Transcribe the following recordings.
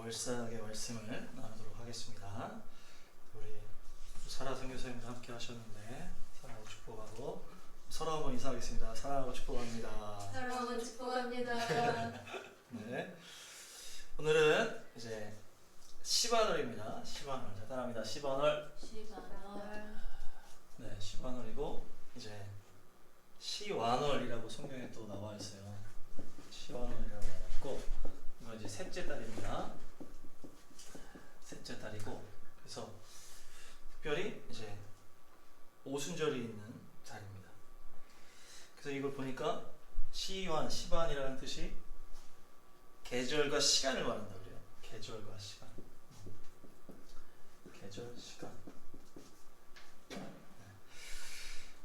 월삭의 말씀을 나누도록 하겠습니다. 우리 사라 선교사님과 함께 하셨는데 사랑하고 축복하고 서로 한번 인사하겠습니다. 사랑하고 축복합니다. 사랑하고 축복합니다. 네, 오늘은 이제 시바널입니다. 시바널. 자, 따라합니다. 시바널. 시바널. 네, 시바널이고 이제 시와널이라고 성경에 또 나와 있어요. 시와널이라고 나와 있고 이건 이제 셋째 달입니다. 셋째 달이고 그래서 특별히 이제 오순절이 있는 달입니다. 그래서 이걸 보니까 시완, 시반이라는 뜻이 계절과 시간을 말한다 그래요. 계절과 시간. 계절, 시간.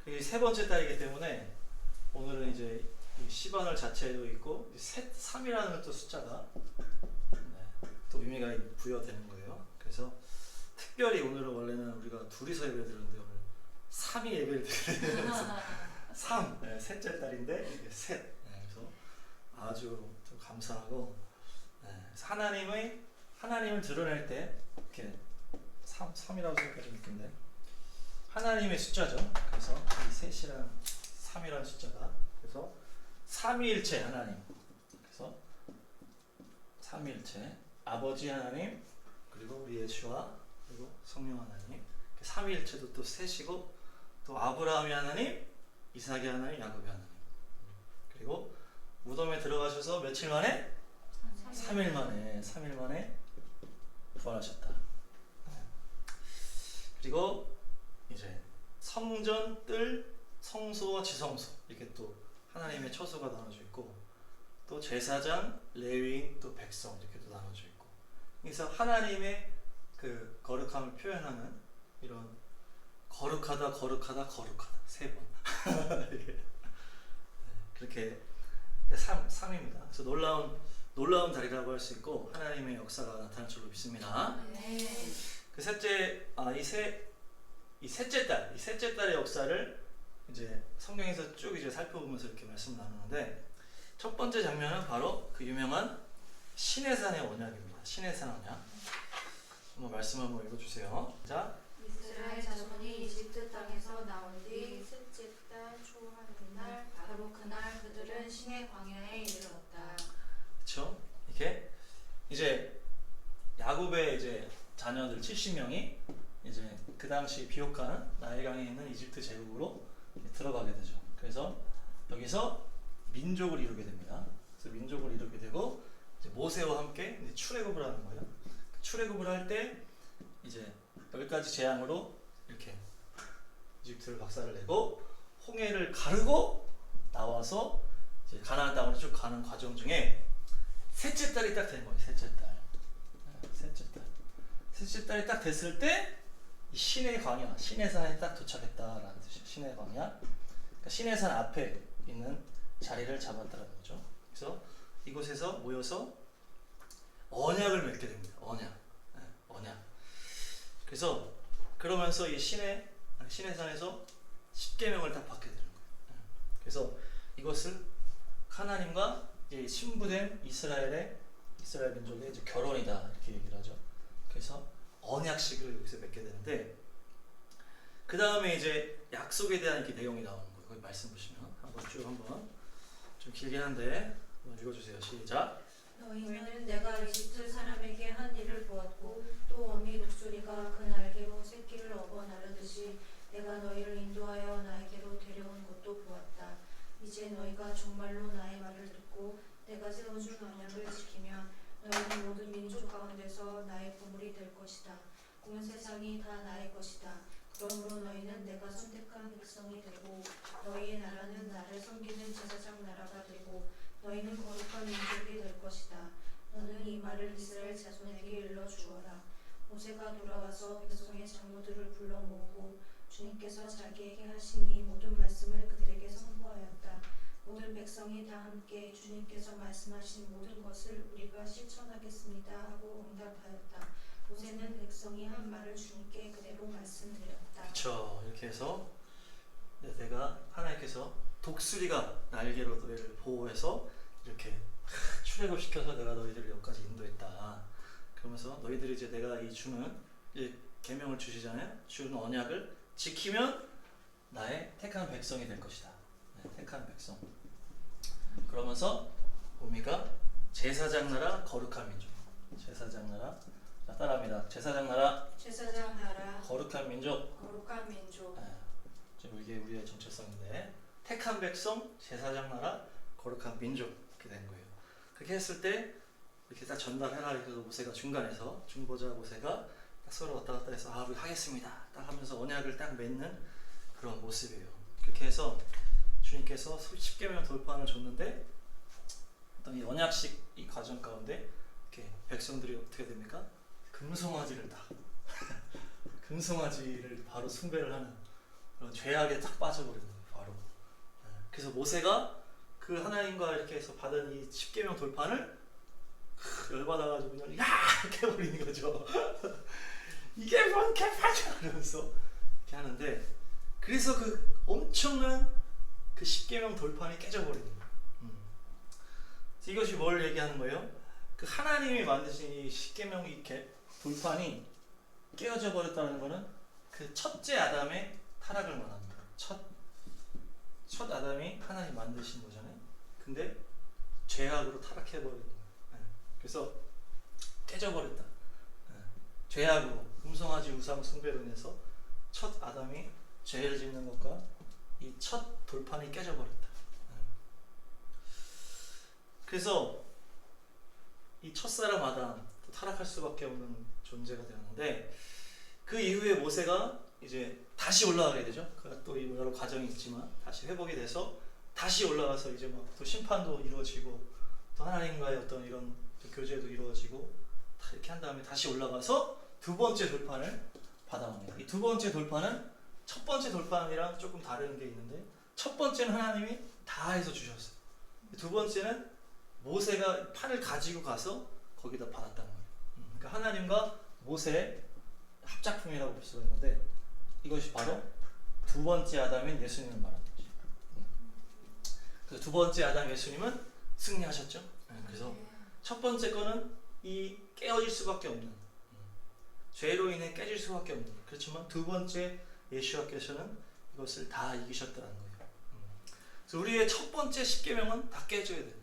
그리고 세 번째 달이기 때문에 오늘은 이제 시반월 자체도 있고 셋, 3이라는 또 숫자가 또 의미가 부여되는 거예요. 그래서 특별히 오늘은 원래는 우리가 둘이서 예배를 드렸는데 오늘 3이 예배를 드리는 3, 네, 셋째 달인데 이게 셋. 네, 그래서 아주 좀 감사하고 그래서 하나님을 드러낼 때 이렇게 3이라고 생각하시면 좀 느낀데 하나님의 숫자죠. 그래서 이 셋이랑 3이라는 숫자가 그래서 삼위일체 하나님. 그래서 삼위일체 아버지 하나님 그리고 우리 예수와 그리고 성령 하나님. 삼위일체도 또 셋이고 또 아브라함의 하나님, 이삭의 하나님, 야곱의 하나님. 그리고 무덤에 들어가셔서 며칠 만에 3일 만에 부활하셨다. 그리고 이제 성전, 뜰, 성소와 지성소 이렇게 또 하나님의 처소가 나눠져 있고 또 제사장, 레위인, 또 백성 이렇게 또 나눠져 있고 그래서 하나님의 그 거룩함을 표현하는 이런 거룩하다 세 번 그렇게 3입니다. 그래서 놀라운 달이라고 할 수 있고 하나님의 역사가 나타날 줄로 믿습니다. 네. 그 이 셋째 달의 역사를 이제 성경에서 쭉 이제 살펴보면서 이렇게 말씀 나누는데 첫 번째 장면은 바로 그 유명한 시내산의 언약입니다. 시내산 언약. 한번 말씀 한번 읽어주세요. 자, 이스라엘 자손이 이집트 땅에서 나온 뒤 셋째 달 초하룻날 바로 그날 그들은 시내 광야에 이르렀다. 그렇죠? 이렇게 이제 야곱의 이제 자녀들 70명이 이제 그 당시 비옥한 나일강에 있는 이집트 제국으로 들어가게 되죠. 그래서 여기서 민족을 이루게 됩니다. 그래서 민족을 이루게 되고 이제 모세와 함께 이제 출애굽을 하는 거예요. 출애굽을 할 때 이제 10가지 재앙으로 이렇게 이집트를 박살을 내고 홍해를 가르고 나와서 이제 가나안 땅으로 쭉 가는 과정 중에 셋째 달이 딱 된 거예요. 셋째 달이 딱 됐을 때 이 시내 광야, 시내산에 딱 도착했다라는 뜻이에요. 시내 광야. 그러니까 시내산 앞에 있는 자리를 잡았다는 거죠. 그래서 이곳에서 모여서 언약을 맺게 됩니다. 언약. 그래서 그러면서 이 시내산에서 10계명을 딱 받게 되는 거예요. 그래서 이것을 하나님과 이제 신부된 이스라엘 민족의 이제 결혼이다 이렇게 얘기를 하죠. 그래서 언약식을 여기서 맺게 되는데 그 다음에 이제 약속에 대한 이렇게 내용이 나오는 거예요. 거기 말씀 보시면 한번 좀 길긴 한데 한번 읽어주세요. 시작. 너희는 내가 이집트 사람에게 한 일을 보았고 또 어미 독수리가 그 날개로 새끼를 업어 나르듯이 내가 너희를 인도하여 나에게로 데려온 것도 보았다. 이제 너희가 정말로 나의 말을 듣고 내가 세워준 언약을 지키면 너희는 모든 민족 가운데서 나의 보물이 될 것이다. 온 세상이 다 나의 것이다. 그러므로 너희는 내가 선택한 백성이 되고 너희의 나라는 나를 섬기는 제사장 나라가 되고 너희는 거룩한 민족이 될 것이다. 너는 이 말을 이스라엘 자손에게 일러 주어라. 모세가 돌아와서 백성의 장로들을 불러 모으고 주님께서 자기에게 하신 이 모든 말씀을 그들에게 선포하였다. 모든 백성이 다 함께 주님께서 말씀하신 모든 것을 우리가 실천하겠습니다 하고 응답하였다. 모세는 백성이 한 말을 주님께 그대로 말씀드렸다. 그렇죠. 이렇게 해서 내가 하나님께서 독수리가 날개로 너희를 보호해서 이렇게 출애굽시켜서 내가 너희들을 여기까지 인도했다. 그러면서 너희들이 이제 내가 이 주는 이 계명을 주시잖아요. 주는 언약을 지키면 나의 택한 백성이 될 것이다. 네, 택한 백성. 그러면서 우미가 제사장 나라 거룩한 민족. 제사장 나라. 자, 따라합니다. 제사장 나라 제사장 나라 거룩한 민족. 거룩한 민족 네, 지금 이게 우리의 정체성인데 택한 백성, 제사장 나라, 거룩한 민족 이렇게 된 거예요. 그렇게 했을 때 이렇게 딱 전달해라 해서 모세가 중간에서 중보자 모세가 딱 서로 왔다 갔다 해서 우리 하겠습니다 딱 하면서 언약을 딱 맺는 그런 모습이에요. 그렇게 해서 주님께서 10계명 돌파를 줬는데 어떤 이 언약식 이 과정 가운데 이렇게 백성들이 어떻게 됩니까? 금송아지를 딱 금송아지를 바로 숭배를 하는 그런 죄악에 딱 빠져버리는 거예요. 바로. 그래서 모세가 그 하나님과 이렇게 해서 받은 이 10계명 돌판을 열받아가지고 그냥 야! 이렇게 해버리는 거죠. 이게 뭔 개판이야! 이러면서 이렇게 하는데 그래서 그 엄청난 그 10계명 돌판이 깨져버리는 거예요. 이것이 뭘 얘기하는 거예요? 그 하나님이 만드신 이 10계명 이 돌판이 깨어져 버렸다는 거는 그 첫째 아담의 타락을 말합니다. 첫 아담이 하나님 만드신 거잖아요. 근데 죄악으로 타락해버리는 거예요. 그래서 깨져버렸다. 죄악으로 금송아지 우상 숭배로 인해서 첫 아담이 죄를 짓는 것과 이 첫 돌판이 깨져버렸다. 그래서 이 첫사람 아담 타락할 수밖에 없는 존재가 되었는데 그 이후에 모세가 이제 다시 올라가게 되죠. 또 여러 과정이 있지만 다시 회복이 돼서 다시 올라가서 이제 막 또 심판도 이루어지고 또 하나님과의 어떤 이런 교제도 이루어지고 다 이렇게 한 다음에 다시 올라가서 두 번째 돌판을 받아옵니다. 이 두 번째 돌판은 첫 번째 돌판이랑 조금 다른 게 있는데 첫 번째는 하나님이 다 해서 주셨어요. 두 번째는 모세가 판을 가지고 가서 거기다 받았다는 거예요. 그러니까 하나님과 모세의 합작품이라고 볼 수가 있는데 이것이 바로 두 번째 아담인 예수님을 말하는 거죠. 그래서 두 번째 아담 예수님은 승리하셨죠. 그래서 첫 번째 거는 이 깨어질 수밖에 없는 죄로 인해 깨질 수밖에 없는 그렇지만 두 번째 예수와께서는 이것을 다 이기셨다는 거예요. 그래서 우리의 첫 번째 10계명은 다 깨져야 되는 거예요.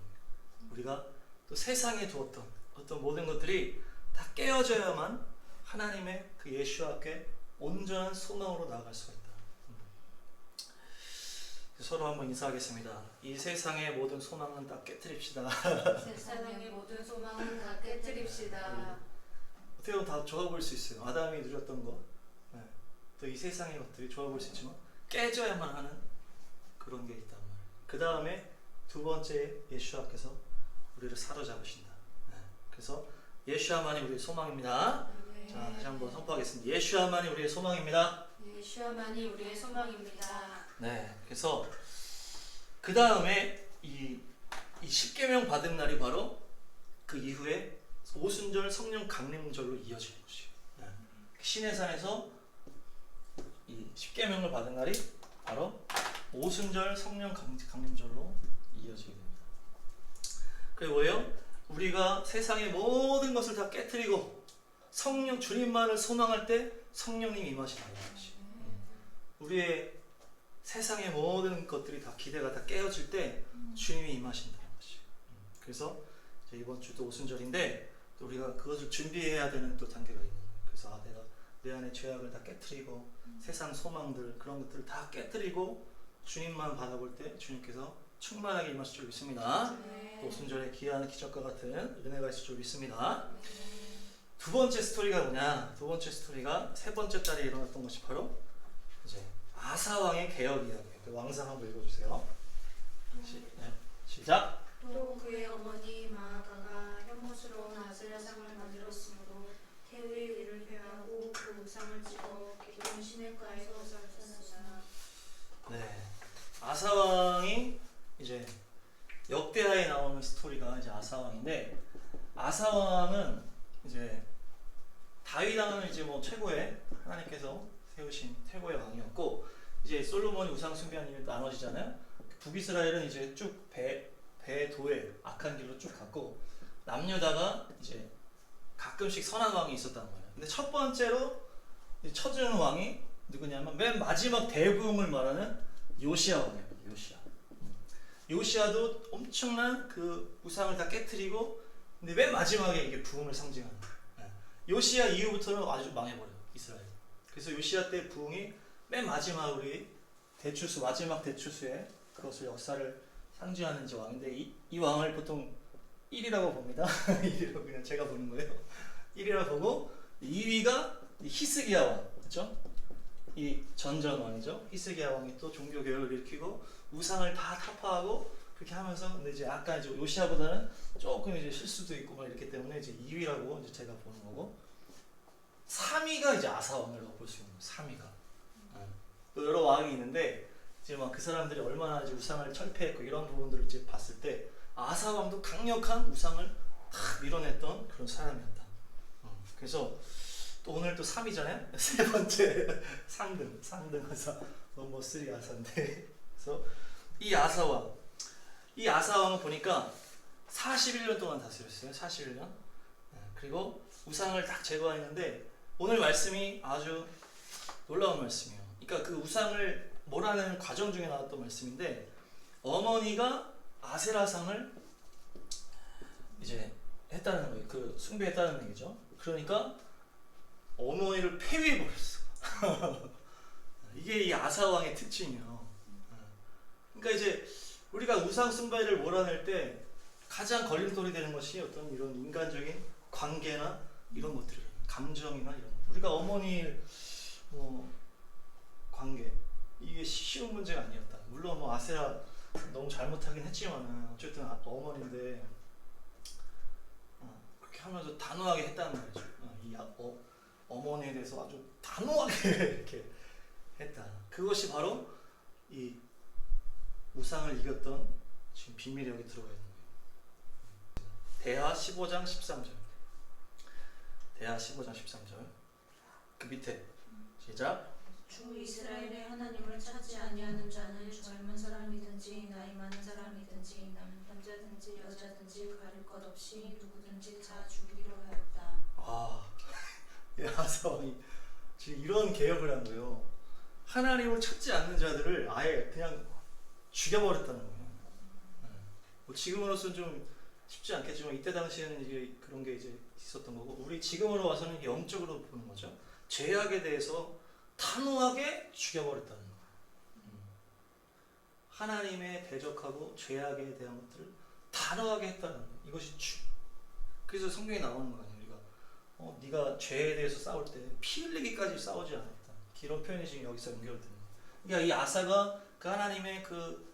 우리가 또 세상에 두었던 어떤 모든 것들이 다 깨어져야만 하나님의 그 예수 앞에 온전한 소망으로 나아갈 수가 있다. 서로 한번 인사하겠습니다. 이 세상의 모든 소망은 다 깨트립시다. 세상의 모든 소망은 다 깨뜨립시다. 어떻게 보면 다 좋아 보일 수 있어요. 아담이 누렸던 거, 또 이 세상의 것들이 좋아 보일 수 있지만 깨져야만 하는 그런 게 있단 말이에요. 그 다음에 두 번째 예수와께서 우리를 사로잡으신다. 그래서 예수야만이 우리의 소망입니다. 자, 다시 한번 선포하겠습니다. 예수야만이 우리의 소망입니다. 예수야만이 우리의 소망입니다. 네, 그래서 그 다음에 이 10계명 받은 날이 바로 그 이후에 오순절 성령 강림절로 이어지는 것이에요. 시내산에서 이 10계명을 받은 날이 바로 오순절 성령 강림절로 이어지게 됩니다. 그게 뭐예요? 우리가 세상의 모든 것을 다 깨트리고 성령 주님만을 소망할 때 성령님이 임하신다는 것이. 우리의 세상의 모든 것들이 다 기대가 다 깨어질 때 주님이 임하신다는 것이. 그래서 이번 주도 오순절인데 또 우리가 그것을 준비해야 되는 또 단계가 있는 거예요. 그래서 내가 내 안에 죄악을 다 깨트리고 세상 소망들 그런 것들을 다 깨트리고 주님만 바라볼 때 주님께서 충만하게 임하실 줄 믿습니다. 또 오순절에 귀한 기적과 같은 은혜가 있을 줄 믿습니다. 두 번째 스토리가 뭐냐? 두 번째 스토리가 세 번째 달에 일어났던 것이 바로 이제 아사 왕의 개혁 이야기예요. 그 왕상 한번 읽어주세요. 시작. 또 그의 어머니 마아가가 혐오스러운 아세라상을 만들었으므로 태우의 위를 회하고 그 우상을 찍어 기존 시냇가에서 쌌으나. 네, 아사 왕이 이제 역대하에 나오는 스토리가 이제 아사 왕인데 아사 왕은 이제 다윗 왕은 이제 뭐 최고의 하나님께서 세우신 최고의 왕이었고 이제 솔로몬이 우상 숭배하는 나눠지잖아요. 북이스라엘은 이제 쭉 배도에 악한 길로 쭉 갔고 남유다가 이제 가끔씩 선한 왕이 있었단 말이에요. 근데 첫 번째로 쳐주는 왕이 누구냐면 맨 마지막 대부흥을 말하는 요시야 왕이에요. 요시야도 엄청난 그 우상을 다 깨트리고, 근데 맨 마지막에 이게 부흥을 상징하는 거예요. 요시야 이후부터는 아주 망해버려요, 이스라엘. 그래서 요시야 때 부흥이 맨 마지막 우리 대추수, 마지막 대추수에 그것을 역사를 상징하는 이제 왕인데, 이 왕을 보통 1위라고 봅니다. 1위라고 그냥 제가 보는 거예요. 1위라고 보고 2위가 히스기야 왕, 그렇죠? 이 전전 왕이죠. 히스기야 왕이 또 종교 개혁을 일으키고 우상을 다 타파하고 그렇게 하면서, 근데 이제 약간 이제 요시야보다는 조금 이제 실수도 있고 막 이렇기 때문에 이제 2위라고 이제 제가 보는 거고, 3위가 이제 아사 왕이라고 볼 수 있는 거예요. 3위가. 또 여러 왕이 있는데 이제 막 그 사람들이 얼마나 이제 우상을 철폐했고 이런 부분들을 이제 봤을 때 아사 왕도 강력한 우상을 탁 밀어냈던 그런 사람이었다. 그래서 또 오늘 또 3위잖아요. 세 번째 상등 아사, 넘버 3 아사인데, 그래서 이 아사왕은 보니까 41년 동안 다스렸어요. 41년. 그리고 우상을 딱 제거했는데 오늘 말씀이 아주 놀라운 말씀이에요. 그러니까 그 우상을 몰아내는 과정 중에 나왔던 말씀인데, 어머니가 아세라상을 이제 했다는 거예요. 그 숭배했다는 얘기죠. 그러니까 어머니를 폐위해버렸어. 이게 이 아사왕의 특징이에요. 그러니까 이제 우리가 우상 숭배를 몰아낼 때 가장 걸림돌이 되는 것이 어떤 이런 인간적인 관계나 이런 것들이에요. 감정이나 이런 것. 우리가 어머니 관계, 이게 쉬운 문제가 아니었다. 물론 뭐 아세라 너무 잘못하긴 했지만은 어쨌든 어머니인데 그렇게 하면서 단호하게 했다는 말이죠. 이 어머니에 대해서 아주 단호하게 이렇게 했다. 그것이 바로 이 우상을 이겼던 지금 비밀이 여기 들어가 있는 거예요. 대하 15장 13절. 대하 15장 13절. 그 밑에 시작. 주 이스라엘의 하나님을 찾지 아니하는 자는 젊은 사람이든지 나이 많은 사람이든지 남자든지 여자든지 가릴 것 없이 누구든지 다 죽이기로 하였다. 이 아사왕이 지금 이런 개혁을 한 거예요. 하나님을 찾지 않는 자들을 아예 그냥 죽여버렸다는 거예요. 뭐 지금으로서는 좀 쉽지 않겠지만 이때 당시에는 이제 그런 게 이제 있었던 거고, 우리 지금으로 와서는 영적으로 보는 거죠. 죄악에 대해서 단호하게 죽여버렸다는 거예요. 하나님에 대적하고 죄악에 대한 것들을 단호하게 했다는 거예요. 이것이 그래서 성경에 나오는 거 아니에요. 우리가 네가 죄에 대해서 싸울 때 피 흘리기까지 싸우지 않았다. 이런 표현이 지금 여기서 연결되는 거예요. 그러니까 이 아사가 그 하나님의 그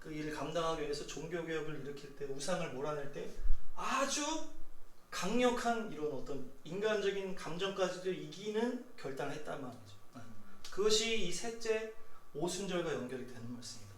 일을 감당하기 위해서 종교개혁을 일으킬 때, 우상을 몰아낼 때 아주 강력한 이런 어떤 인간적인 감정까지도 이기는 결단을 했단 말이죠. 그것이 이 셋째 오순절과 연결이 되는 말씀이다.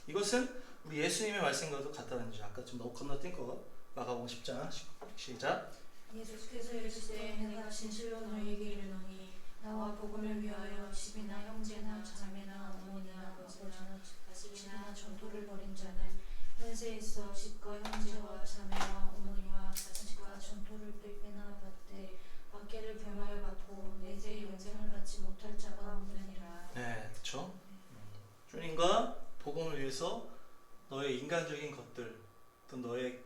이것은 우리 예수님의 말씀과도 같다는 거죠. 아까 좀 건너뛴 거 마가복음 10장 시작. 예수께서 이르시되 내가 진실로 너희에게 이르노니 나와 복음을 위하여 집이나 형제나 자매나 어머니나 아버지나 자식이나 전토를 벌인 자는 현세에 있어 집과 형제와 자매와 어머니와 자식과 전토를 빼나 받되 박해를 겸하여 받고 내세 영생을 받지 못할 자가 없느니라. 네, 그렇죠. 주님과 복음을 위해서 너의 인간적인 것들, 또 너의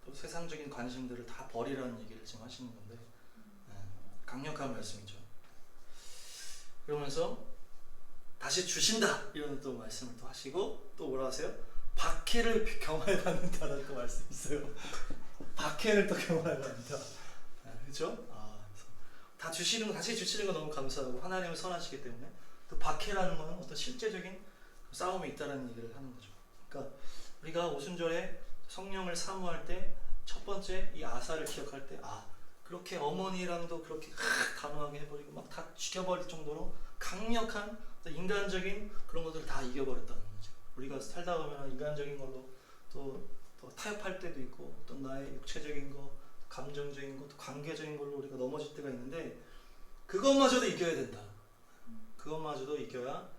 또 세상적인 관심들을 다 버리라는 얘기를 지금 하시는 건데, 강력한 말씀이죠. 그러면서 다시 주신다 이런 또 말씀을 또 하시고, 또 뭐라 하세요? 박해를 경험해 받는다라는 또 말씀이 있어요. 박해를 또 경험해 받는다. 그렇죠? 다 주시는 거, 다시 주시는 거 너무 감사하고 하나님은 선하시기 때문에, 또 박해라는 거는 어떤 실제적인 싸움이 있다는 얘기를 하는 거죠. 그러니까 우리가 오순절에 성령을 사모할 때 첫 번째 이 아사를 기억할 때, 그렇게 어머니랑도 그렇게 단호하게 해버리고 막 다 죽여버릴 정도로 강력한 인간적인 그런 것들을 다 이겨버렸다는 거죠. 우리가 살다 보면 인간적인 걸로 또 타협할 때도 있고, 어떤 나의 육체적인 거, 감정적인 것, 관계적인 걸로 우리가 넘어질 때가 있는데, 그것마저도 이겨야 된다. 그것마저도 이겨야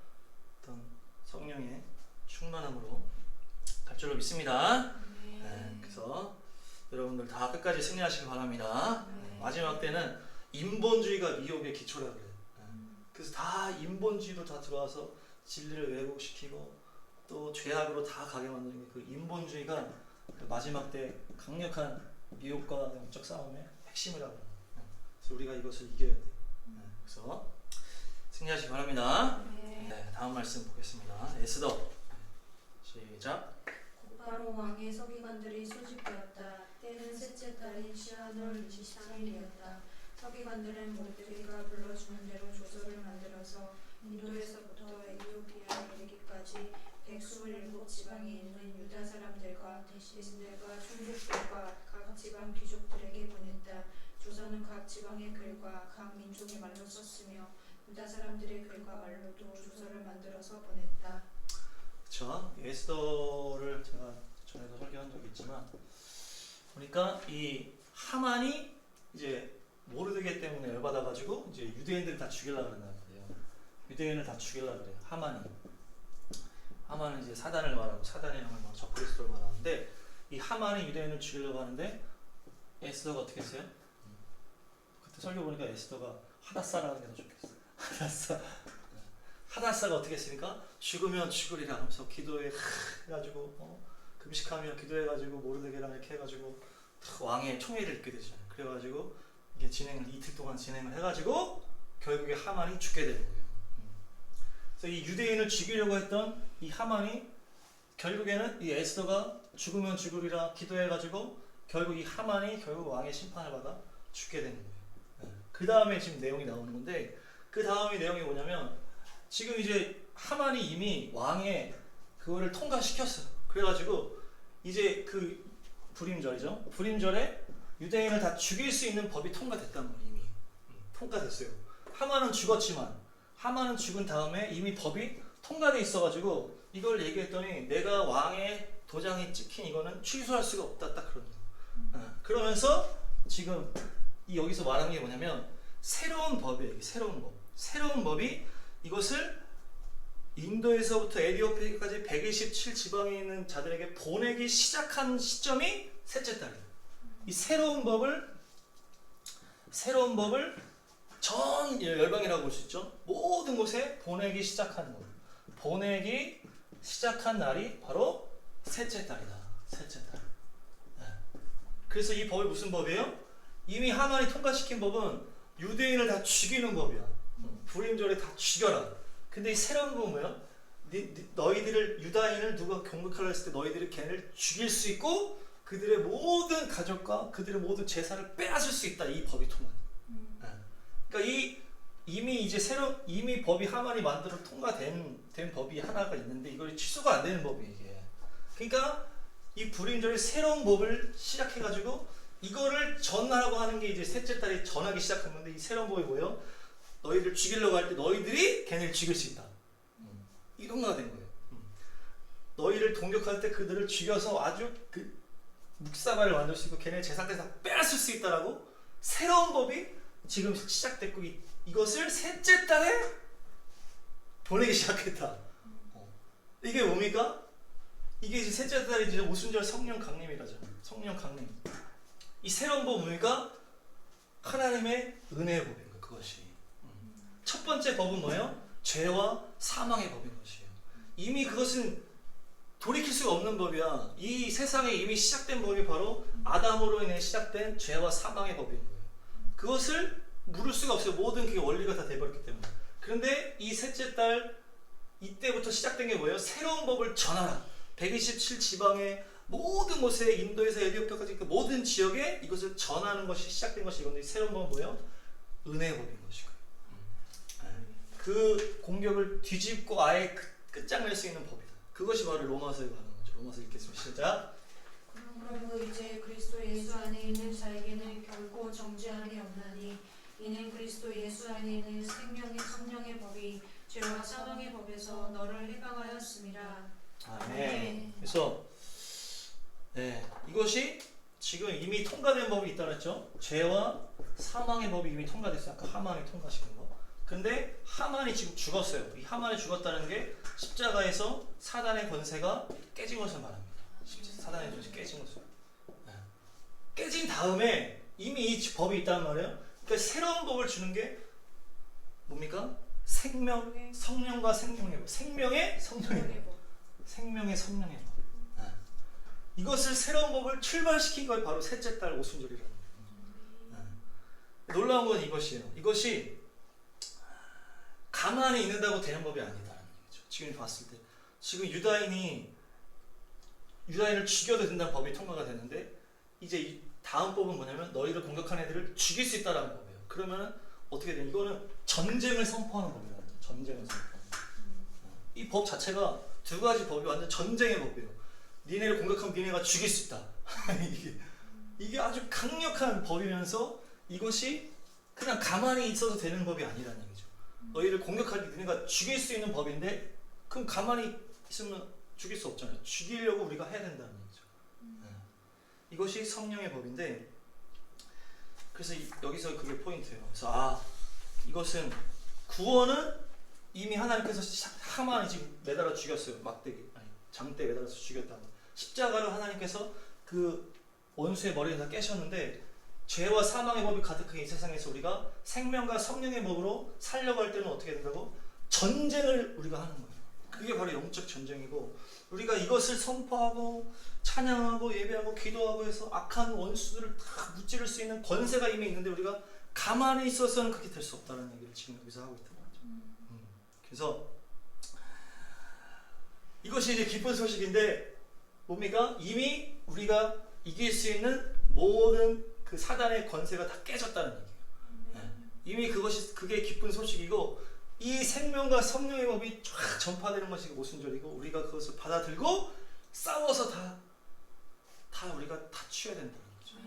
어떤 성령의 충만함으로 갈 줄로 믿습니다. 그래서 여러분들 다 끝까지 승리하시길 바랍니다. 네. 마지막 때는 인본주의가 미혹의 기초라 그래요. 그래서 다 인본주의로 다 들어와서 진리를 왜곡시키고 또 죄악으로 다 가게 만드는 그 인본주의가 그 마지막 때 강력한 미혹과 영적 싸움의 핵심이라고 합니다. 그래서 우리가 이것을 이겨야 돼요. 그래서 승리하시기 바랍니다. 네. 네, 다음 말씀 보겠습니다. 에스더 시작. 곧바로 왕의 서기관들이 소집되었다. 때는 셋째 달인 시한월 23일이었다. 서기관들은 모르드게가 불러주는 대로 조서를 만들어서 인도에서부터 에티오피아에 이르기까지 127지방에 있는 유다 사람들과 대신들과 총독들과 각 지방 귀족들에게 보냈다. 조서는 각 지방의 글과 각 민족의 말로 썼으며 유다 사람들의 글과 말로도 조서를 만들어서 보냈다. 그렇죠. 에스더를 제가 전에도 설교한 적이 있지만 보니까 이 하만이 이제 모르드게 때문에 열받아가지고 이제 유대인들 다 죽이려고 그런단 말이에요. 유대인을 다 죽이려고 그래요. 하만은 이제 사단을 말하고 사단의 영을 말하고 적그리스도를 말하는데 이 하만이 유대인을 죽이려고 하는데 에스더가 어떻게 했어요? 그때 설교 보니까 에스더가 하다사라는 게 더 좋겠어. 하다사가 어떻게 했습니까? 죽으면 죽으리라 하면서 기도해 해가지고 금식하며 기도해가지고 모르드게랑 이렇게 해가지고 왕의 총회를 읽게 되잖아요. 그래가지고 이게 이틀 동안 진행을 해가지고 결국에 하만이 죽게 되는 거예요. 그래서 이 유대인을 죽이려고 했던 이 하만이 결국에는 이 에스더가 죽으면 죽으리라 기도해가지고 결국 이 하만이 결국 왕의 심판을 받아 죽게 되는 거예요. 그 다음에 지금 내용이 나오는 건데 그 다음에 내용이 뭐냐면 지금 이제 하만이 이미 왕의 그거를 통과시켰어요. 그래가지고 이제 그 불임절이죠. 불임절에 유대인을 다 죽일 수 있는 법이 통과됐단 말이에요. 이미 통과됐어요. 하만은 죽었지만 하만은 죽은 다음에 이미 법이 통과돼 있어가지고 이걸 얘기했더니 내가 왕의 도장이 찍힌 이거는 취소할 수가 없다 딱 그런 거. 그러면서 지금 이 여기서 말하는 게 뭐냐면 새로운 법이에요. 새로운 법이 이것을 인도에서부터 에티오피아까지 127지방에 있는 자들에게 보내기 시작한 시점이 셋째 달이에요. 이 새로운 법을 전 열방이라고 볼 수 있죠. 모든 곳에 보내기 시작한 것. 보내기 시작한 날이 바로 셋째 달이다. 셋째 달. 네. 그래서 이 법이 무슨 법이에요? 이미 하만이 통과시킨 법은 유대인을 다 죽이는 법이야. 불임절에 다 죽여라. 근데 이 새로운 법은 뭐야? 너희들을 유다인을 누가 공격하려 했을 때 너희들이 걔를 죽일 수 있고 그들의 모든 가족과 그들의 모든 재산을 빼앗을 수 있다. 이 법이 통한. 그러니까 이미 법이 하만이 만들어 통과된 법이 하나가 있는데 이걸 취소가 안 되는 법이에요. 이게. 그러니까 이 불임절에 새로운 법을 시작해가지고 이거를 전하라고 하는 게 이제 셋째 달에 전하기 시작한 건데 이 새로운 법이 뭐예요? 너희들 죽이려고 할 때 너희들이 걔네를 죽일 수 있다. 이런 거가 된 거예요. 너희를 동격할 때 그들을 죽여서 아주 그 묵사발을 만들 수 있고 걔네 재산까지 다 빼앗을 수 있다라고 새로운 법이 지금 시작됐고 이것을 셋째 달에 보내기 시작했다. 이게 뭡니까? 이게 이제 셋째 달에 이제 오순절 성령 강림이라죠. 성령 강림. 이 새로운 법 뭡니까? 하나님의 은혜의 법인 거예요. 그것이. 첫 번째 법은 뭐예요? 죄와 사망의 법인 것이에요. 이미 그것은 돌이킬 수가 없는 법이야. 이 세상에 이미 시작된 법이 바로 아담으로 인해 시작된 죄와 사망의 법인 거예요. 그것을 물을 수가 없어요. 모든 그게 원리가 다 돼버렸기 때문에. 그런데 이 셋째 달 이때부터 시작된 게 뭐예요? 새로운 법을 전하라. 127지방의 모든 곳에 인도에서 에티오피아까지 그 모든 지역에 이것을 전하는 것이 시작된 것이 이건데 새로운 법은 뭐예요? 은혜의 법인 것이고요. 그 공격을 뒤집고 아예 끝장낼 수 있는 법이다. 그것이 바로 로마서에 관한 거죠. 로마서 읽겠습니다. 시작. 그러므로 이제 그리스도 예수 안에 있는 자에게는 결코 정죄함이 없나니 이는 그리스도 예수 안에 있는 생명의 성령의 법이 죄와 사망의 법에서 너를 해방하였음이라. 아멘. 그래서 이것이 지금 이미 통과된 법이 있다 그랬죠. 죄와 사망의 법이 이미 통과됐어요. 아까 하만이 통과시킨 거. 근데 하만이 지금 죽었어요. 이 하만이 죽었다는 게 십자가에서 사단의 권세가 깨진 것을 말합니다. 사단의 권세가 깨진 것을. 깨진 다음에 이미 이 법이 있단 말이에요. 그러니까 새로운 법을 주는 게 뭡니까? 성령과 생명의 법. 생명의 성령의 법. 생명의 성령의 법. 네. 이것을 새로운 법을 출발시킨 것이 바로 셋째 달 오순절이라는 거예요. 네. 놀라운 건 이것이에요. 이것이 가만히 있는다고 되는 법이 아니다라는 얘기죠. 지금 봤을 때 지금 유다인을 죽여도 된다는 법이 통과가 되는데 이제 이 다음 법은 뭐냐면 너희를 공격한 애들을 죽일 수 있다라는 법이에요. 그러면은 어떻게 되냐? 이거는 전쟁을 선포하는 법이라는 거예요. 전쟁을 선포하는 법. 이 법 자체가 두 가지 법이 완전 전쟁의 법이에요. 니네를 공격하면 니네가 죽일 수 있다. 이게 아주 강력한 법이면서 이것이 그냥 가만히 있어도 되는 법이 아니라는 얘기죠. 너희를 공격할 때 니네가 죽일 수 있는 법인데 그럼 가만히 있으면 죽일 수 없잖아요. 죽이려고 우리가 해야 된다는 얘기죠. 이것이 성령의 법인데 그래서 여기서 그게 포인트예요. 그래서 이것은 구원은 이미 하나님께서 하만이 지금 매달아 죽였어요. 장대에 매달아서 죽였다. 십자가로 하나님께서 그 원수의 머리를 다 깨셨는데 죄와 사망의 법이 가득한 이 세상에서 우리가 생명과 성령의 법으로 살려고 할 때는 어떻게 된다고? 전쟁을 우리가 하는 거예요. 그게 바로 영적 전쟁이고 우리가 이것을 선포하고 찬양하고 예배하고 기도하고 해서 악한 원수들을 다 무찌를 수 있는 권세가 이미 있는데 우리가 가만히 있어서는 그렇게 될 수 없다는 얘기를 지금 여기서 하고 있단 말이죠. 그래서 이것이 이제 기쁜 소식인데 뭡니까? 이미 우리가 이길 수 있는 모든 그 사단의 권세가 다 깨졌다는 얘기예요. 이미 그게 기쁜 소식이고 이 생명과 성령의 법이 쫙 전파되는 것이 오순절이고 우리가 그것을 받아들고 싸워서 다 우리가 다 취해야 된다는 거죠.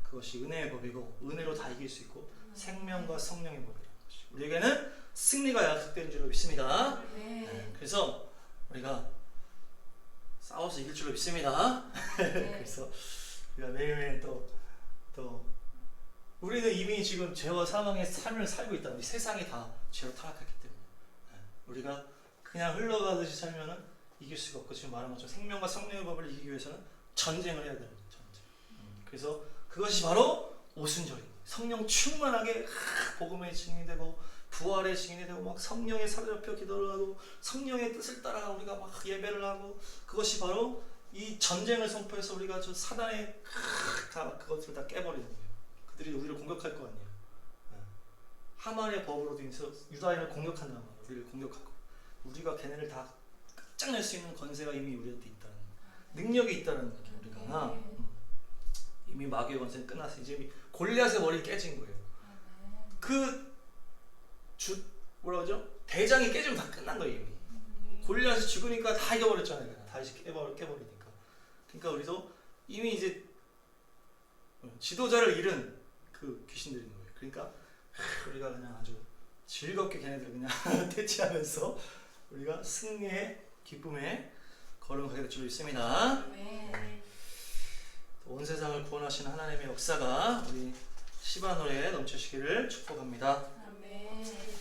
그것이 은혜의 법이고 은혜로 다 이길 수 있고 생명과 성령의 법이라는 것이 우리에게는 승리가 약속된 줄로 믿습니다. 그래서 우리가 싸워서 이길 줄로 믿습니다. 그래서 우리가 매일매일 또 우리는 이미 지금 죄와 사망의 삶을 살고 있다. 이 세상이 다 죄로 타락했기 때문에 우리가 그냥 흘러가듯이 살면은 이길 수가 없고 지금 말한 것처럼 생명과 성령의 법을 이기기 위해서는 전쟁을 해야 되는 거죠. 그래서 그것이 바로 오순절입니다. 성령 충만하게 복음의 증인이 되고 부활의 증인이 되고 막 성령에 사로잡혀 기도를 하고 성령의 뜻을 따라 우리가 막 예배를 하고 그것이 바로 이 전쟁을 선포해서 우리가 저 사단의 다 그것을 다 깨버리는 거예요. 그들이 우리를 공격할 거 아니에요. 하만의 법으로 인해서 유다인을 공격한단 말이에요. 우리를 공격하고 우리가 걔네를 다 깜짝낼 수 있는 권세가 이미 우리한테 있다는 능력이 있다는 거예요. 우리가 이미 마귀의 권세는 끝났어요. 이제 골리앗의 머리를 깨진 거예요. 뭐라 그러죠? 대장이 깨지면 다 끝난 거예요. 이미 골리앗이 죽으니까 다 이겨버렸잖아요. 다 깨버리니까. 그러니까 우리도 이미 이제 지도자를 잃은 그 귀신들인 거예요. 그러니까 우리가 그냥 아주 즐겁게 걔네들 그냥 대치하면서 우리가 승리의 기쁨에 걸어가게 될 줄 믿습니다. 온 세상을 구원하시는 하나님의 역사가 우리 시바노에 넘치시기를 축복합니다. 아멘.